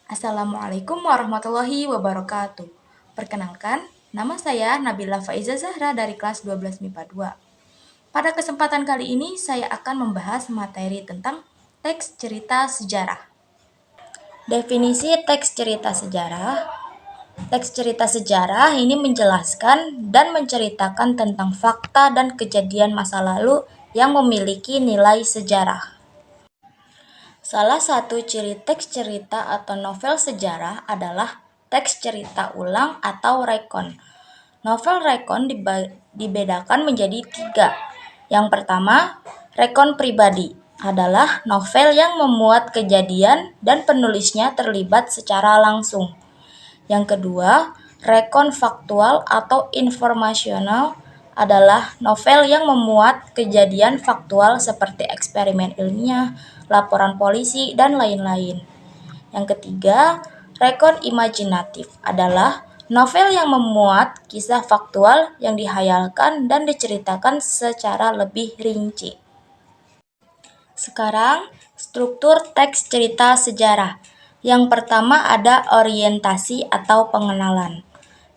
Assalamualaikum warahmatullahi wabarakatuh. Perkenalkan, nama saya Nabila Faiza Zahra dari kelas 12 MIPA 2. Pada kesempatan kali ini saya akan membahas materi tentang teks cerita sejarah. Definisi teks cerita sejarah. Teks cerita sejarah ini menjelaskan dan menceritakan tentang fakta dan kejadian masa lalu yang memiliki nilai sejarah. Salah satu ciri teks cerita atau novel sejarah adalah teks cerita ulang atau rekon. Novel rekon dibedakan menjadi 3. Yang pertama, rekon pribadi adalah novel yang memuat kejadian dan penulisnya terlibat secara langsung. Yang kedua, rekon faktual atau informasional adalah novel yang memuat kejadian faktual seperti eksperimen ilmiah, laporan polisi, dan lain-lain. Yang ketiga, rekon imajinatif adalah novel yang memuat kisah faktual yang dihayalkan dan diceritakan secara lebih rinci. Sekarang, struktur teks cerita sejarah. Yang pertama ada orientasi atau pengenalan.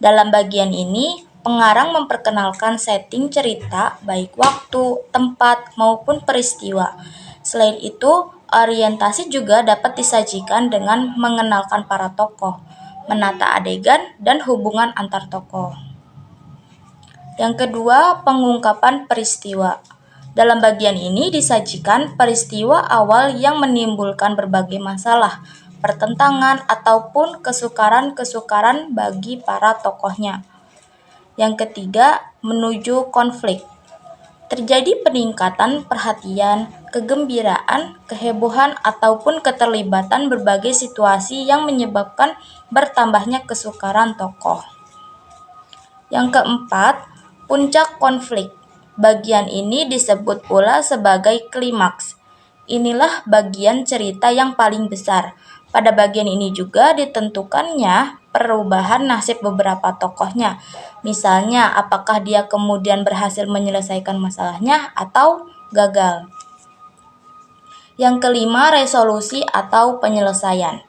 Dalam bagian ini, pengarang memperkenalkan setting cerita, baik waktu, tempat, maupun peristiwa. Selain itu, orientasi juga dapat disajikan dengan mengenalkan para tokoh, menata adegan, dan hubungan antar tokoh. Yang kedua, pengungkapan peristiwa. Dalam bagian ini disajikan peristiwa awal yang menimbulkan berbagai masalah, pertentangan, ataupun kesukaran-kesukaran bagi para tokohnya. Yang ketiga, menuju konflik. Terjadi peningkatan perhatian, kegembiraan, kehebohan, ataupun keterlibatan berbagai situasi yang menyebabkan bertambahnya kesukaran tokoh. Yang keempat, puncak konflik. Bagian ini disebut pula sebagai klimaks. Inilah bagian cerita yang paling besar. Pada bagian ini juga ditentukannya perubahan nasib beberapa tokohnya. Misalnya, apakah dia kemudian berhasil menyelesaikan masalahnya atau gagal. Yang kelima, resolusi atau penyelesaian.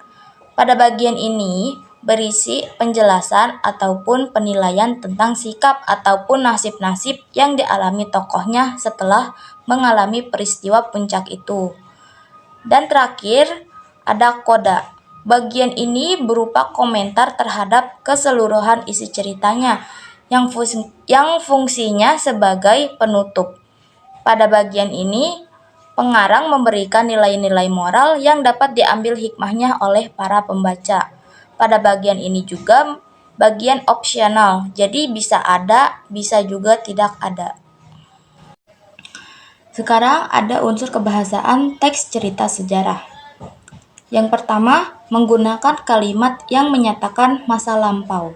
Pada bagian ini berisi penjelasan ataupun penilaian tentang sikap ataupun nasib-nasib yang dialami tokohnya setelah mengalami peristiwa puncak itu. Dan terakhir, ada koda. Bagian ini berupa komentar terhadap keseluruhan isi ceritanya yang fungsinya sebagai penutup. Pada bagian ini, pengarang memberikan nilai-nilai moral yang dapat diambil hikmahnya oleh para pembaca. Pada bagian ini juga bagian opsional, jadi bisa ada, bisa juga tidak ada. Sekarang ada unsur kebahasaan teks cerita sejarah. Yang pertama, menggunakan kalimat yang menyatakan masa lampau.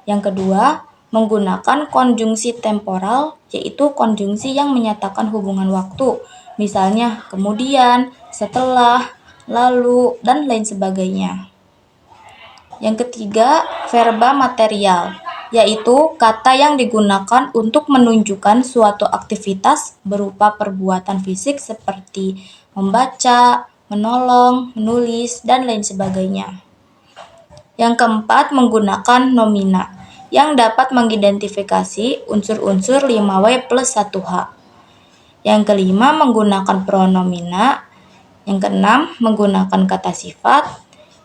Yang kedua, menggunakan konjungsi temporal, yaitu konjungsi yang menyatakan hubungan waktu, misalnya kemudian, setelah, lalu, dan lain sebagainya. Yang ketiga, verba material, yaitu kata yang digunakan untuk menunjukkan suatu aktivitas berupa perbuatan fisik seperti membaca, menolong, menulis, dan lain sebagainya. Yang keempat, menggunakan nomina, yang dapat mengidentifikasi unsur-unsur 5W plus 1H. Yang kelima, menggunakan pronomina. Yang keenam, menggunakan kata sifat.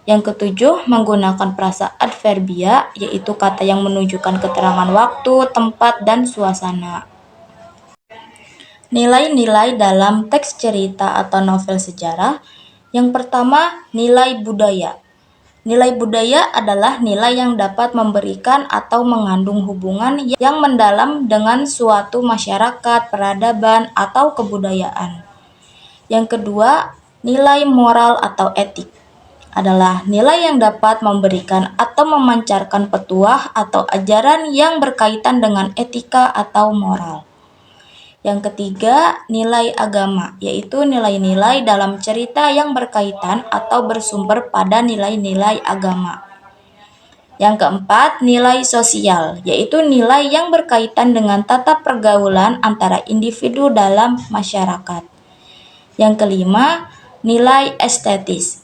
Yang ketujuh, menggunakan frasa adverbia, yaitu kata yang menunjukkan keterangan waktu, tempat, dan suasana. Nilai-nilai dalam teks cerita atau novel sejarah. Yang pertama, nilai budaya. Nilai budaya adalah nilai yang dapat memberikan atau mengandung hubungan yang mendalam dengan suatu masyarakat, peradaban, atau kebudayaan. Yang kedua, nilai moral atau etik adalah nilai yang dapat memberikan atau memancarkan petuah atau ajaran yang berkaitan dengan etika atau moral. Yang ketiga, nilai agama, yaitu nilai-nilai dalam cerita yang berkaitan atau bersumber pada nilai-nilai agama. Yang keempat, nilai sosial, yaitu nilai yang berkaitan dengan tata pergaulan antara individu dalam masyarakat. Yang kelima, nilai estetis,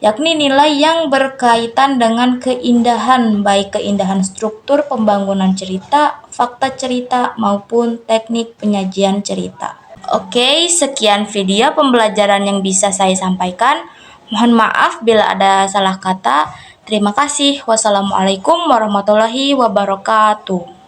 yakni nilai yang berkaitan dengan keindahan, baik keindahan struktur pembangunan cerita, fakta cerita, maupun teknik penyajian cerita. Oke, sekian video pembelajaran yang bisa saya sampaikan. Mohon maaf bila ada salah kata. Terima kasih. Wassalamualaikum warahmatullahi wabarakatuh.